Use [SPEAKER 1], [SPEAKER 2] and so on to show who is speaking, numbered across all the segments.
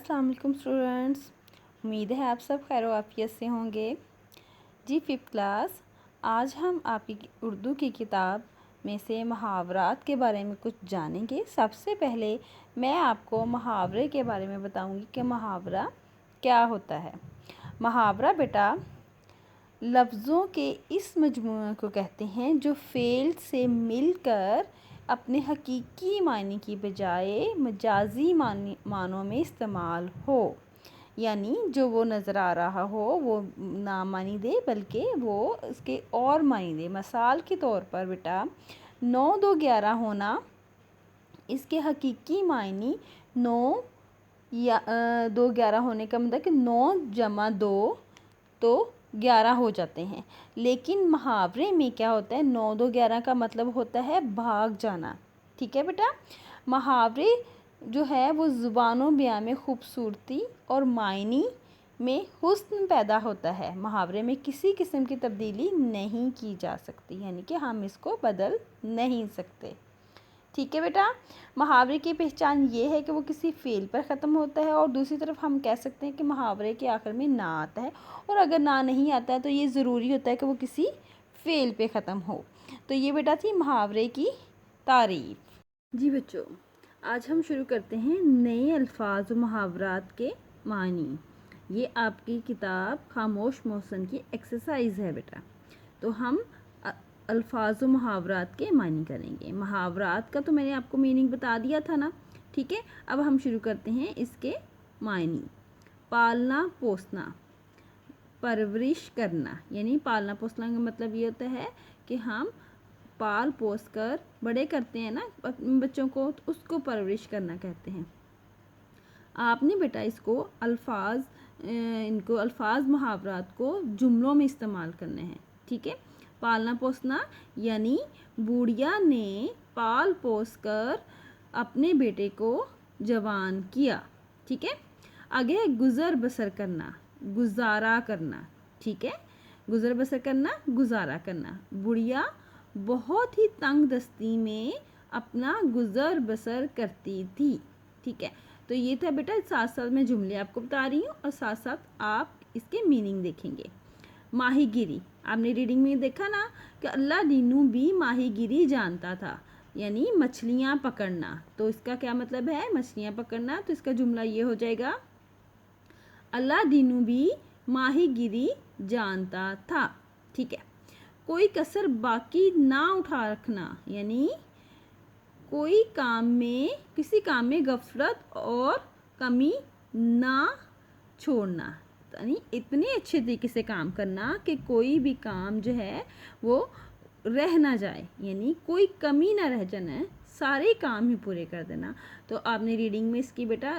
[SPEAKER 1] अस्सलाम वालेकुम स्टूडेंट्स। उम्मीद है आप सब खैर आफियत से होंगे। जी 5th क्लास, आज हम आपकी उर्दू की किताब में से मुहावरात के बारे में कुछ जानेंगे। सबसे पहले मैं आपको मुहावरे के बारे में बताऊंगी कि मुहावरा क्या होता है। मुहावरा बेटा लफ्ज़ों के इस मजमूए को कहते हैं जो फ़ेल से मिलकर अपने हकीकी मायने की बजाय मजाजी मानों में इस्तेमाल हो, यानी जो वो नज़र आ रहा हो वो ना मानी दे बल्कि वो उसके और मानी दे। मिसाल के तौर पर बेटा 9 2 11 होना, इसके हकीकी मायने 9 या 2 11 होने का मतलब कि 9 जमा 2 तो 11 हो जाते हैं। लेकिन मुहावरे में क्या होता है, 9 2 11 का मतलब होता है भाग जाना। ठीक है बेटा, मुहावरे जो है वो ज़ुबानों बयां में खूबसूरती और मायनी में हुस्न पैदा होता है। मुहावरे में किसी किस्म की तब्दीली नहीं की जा सकती, यानी कि हम इसको बदल नहीं सकते। ठीक है बेटा, मुहावरे की पहचान ये है कि वो किसी फ़ेल पर ख़त्म होता है, और दूसरी तरफ हम कह सकते हैं कि मुहावरे के आखिर में ना आता है, और अगर ना नहीं आता है तो ये ज़रूरी होता है कि वो किसी फ़ेल पे ख़त्म हो। तो ये बेटा थी मुहावरे की तारीफ़। जी बच्चों, आज हम शुरू करते हैं नए अल्फाज व मुहावरात के मानी। ये आपकी किताब खामोश मौसन की एक्सरसाइज है बेटा। तो हम अल्फाज व मुहावरात के मानी करेंगे। मुहावरात का तो मैंने आपको मीनिंग बता दिया था ना। ठीक है, अब हम शुरू करते हैं इसके मायनी। पालना पोसना, परवरिश करना, यानी पालना पोसना का मतलब ये होता है कि हम पाल पोस कर बड़े करते हैं ना बच्चों को, तो उसको परवरिश करना कहते हैं। आपने बेटा इनको अल्फाज मुहावरात को जुमलों में इस्तेमाल करने हैं। ठीक है, पालना पोसना यानी बुढ़िया ने पाल पोस कर अपने बेटे को जवान किया। ठीक है, आगे गुज़र बसर करना, गुजारा करना। ठीक है, गुज़र बसर करना, गुजारा करना। बुढ़िया बहुत ही तंग दस्ती में अपना गुज़र बसर करती थी। ठीक है, तो ये था बेटा, साथ साथ मैं जुमले आपको बता रही हूँ और साथ साथ आप इसके मीनिंग देखेंगे। माहीगिरी, आपने रीडिंग में देखा ना कि अल्लाह दीनू भी माहीगिरी जानता था, यानी मछलियाँ पकड़ना। तो इसका क्या मतलब है, मछलियाँ पकड़ना। तो इसका जुमला ये हो जाएगा, अल्लाह दीनू भी माहीगिरी जानता था। ठीक है, कोई कसर बाकी ना उठा रखना, यानी किसी काम में गफलत और कमी ना छोड़ना, यानी इतने अच्छे तरीके से काम करना कि कोई भी काम जो है वो रह ना जाए, यानी कोई कमी ना रह जाना, सारे काम ही पूरे कर देना। तो आपने रीडिंग में इसकी बेटा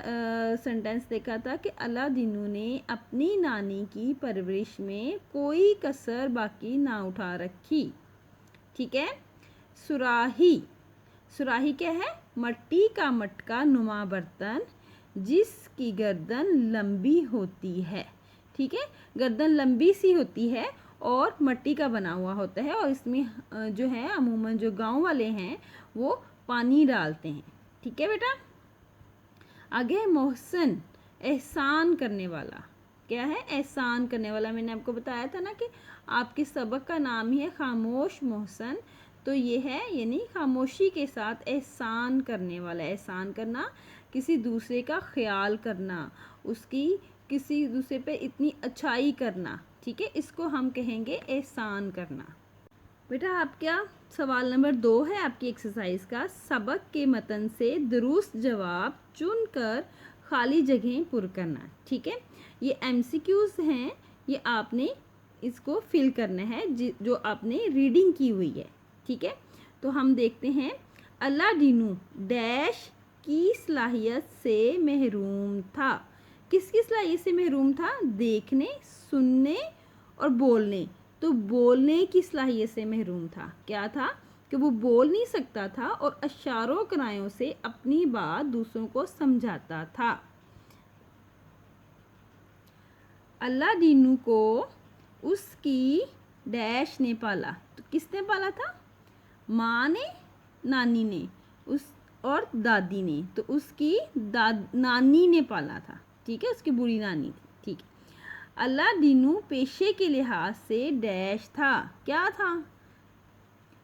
[SPEAKER 1] सेंटेंस देखा था कि अल्लाह दीनू ने अपनी नानी की परवरिश में कोई कसर बाकी ना उठा रखी। ठीक है, सुराही, सुराही क्या है, मट्टी का मटका नुमा बर्तन जिसकी गर्दन लंबी होती है। ठीक है, गर्दन लंबी सी होती है और मट्टी का बना हुआ होता है, और इसमें जो है अमूमन जो गांव वाले हैं वो पानी डालते हैं। ठीक है बेटा, आगे मोहसन, एहसान करने वाला। क्या है, एहसान करने वाला। मैंने आपको बताया था ना कि आपके सबक का नाम ही है खामोश मोहसन। तो ये है यानी खामोशी के साथ एहसान करने वाला। एहसान करना, किसी दूसरे का ख्याल करना, उसकी किसी दूसरे पे इतनी अच्छाई करना। ठीक है, इसको हम कहेंगे एहसान करना। बेटा आपका सवाल नंबर 2 है आपकी एक्सरसाइज का, सबक के मतन से दुरुस्त जवाब चुनकर खाली जगह पुर करना। ठीक है, ये MCQs हैं, ये आपने इसको फिल करना है जो आपने रीडिंग की हुई है। ठीक है, तो हम देखते हैं, अल्लाह दीनू डैश की सलाहियत से महरूम था। किसकी सलाहियत से महरूम था, देखने, सुनने और बोलने। तो बोलने की सलाहियत से महरूम था। क्या था कि वो बोल नहीं सकता था और इशारों करायों से अपनी बात दूसरों को समझाता था। अल्लाह दीनू को उसकी डैश ने पाला। तो किसने पाला था, माँ ने, नानी ने, उस और दादी ने। तो उसकी नानी ने पाला था। ठीक है, उसकी बूढ़ी नानी थी। ठीक है। अल्लाह दीनू पेशे के लिहाज से डैश था, क्या था?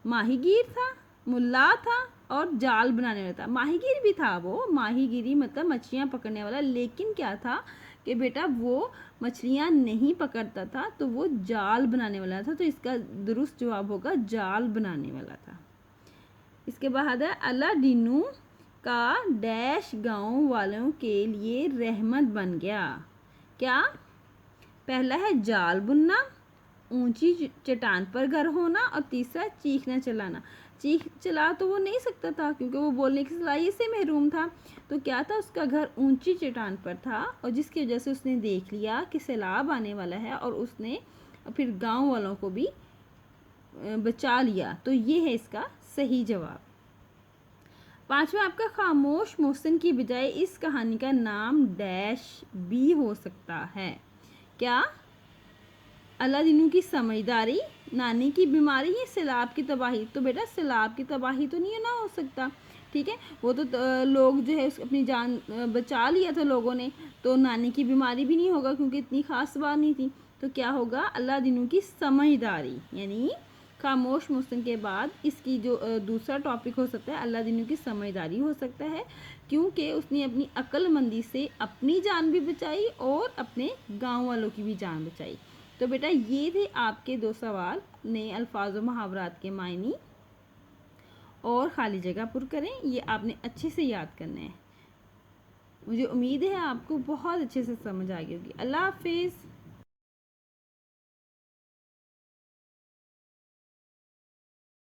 [SPEAKER 1] माहीगीर था, मुल्ला था और जाल बनाने वाला था। माहीगीर भी था वो, माहीगिरी मतलब मछलियाँ पकड़ने वाला, लेकिन क्या था कि बेटा वो मछलियाँ नहीं पकड़ता था, तो वो जाल बनाने वाला था। तो इसका दुरुस्त जवाब होगा जाल बनाने वाला था। इसके बाद है अल्लाह दीनू का डैश गांव वालों के लिए रहमत बन गया, क्या? पहला है जाल बुनना, ऊंची चट्टान पर घर होना और तीसरा चीखना चलाना। चीख चला तो वो नहीं सकता था क्योंकि वो बोलने की सलाहियत से महरूम था। तो क्या था, उसका घर ऊंची चट्टान पर था और जिसकी वजह से उसने देख लिया कि सैलाब आने वाला है और उसने फिर गांव वालों को भी बचा लिया। तो ये है इसका सही जवाब। पांचवा आपका खामोश मोहसिन की बजाय इस कहानी का नाम डैश भी हो सकता है, क्या? अल्लाह दीनू की समझदारी, नानी की बीमारी या सैलाब की तबाही। तो बेटा सैलाब की तबाही तो नहीं ना हो सकता, ठीक है, वो तो लोग जो है अपनी जान बचा लिया था लोगों ने, तो नानी की बीमारी भी नहीं होगा क्योंकि इतनी खास बात नहीं थी। तो क्या होगा, अल्लाह दीनू की समझदारी, यानी खामोश मुस्लिम के बाद इसकी जो दूसरा टॉपिक हो सकता है अल्लाह दीनू की समझदारी हो सकता है, क्योंकि उसने अपनी अक्लमंदी से अपनी जान भी बचाई और अपने गांव वालों की भी जान बचाई। तो बेटा ये थे आपके 2 सवाल, नए अल्फाज और मुहावरात के मायनी और खाली जगह पुर करें। ये आपने अच्छे से याद करना है। मुझे उम्मीद है आपको बहुत अच्छे से समझ आ गई होगी। अल्लाह हाफिज़।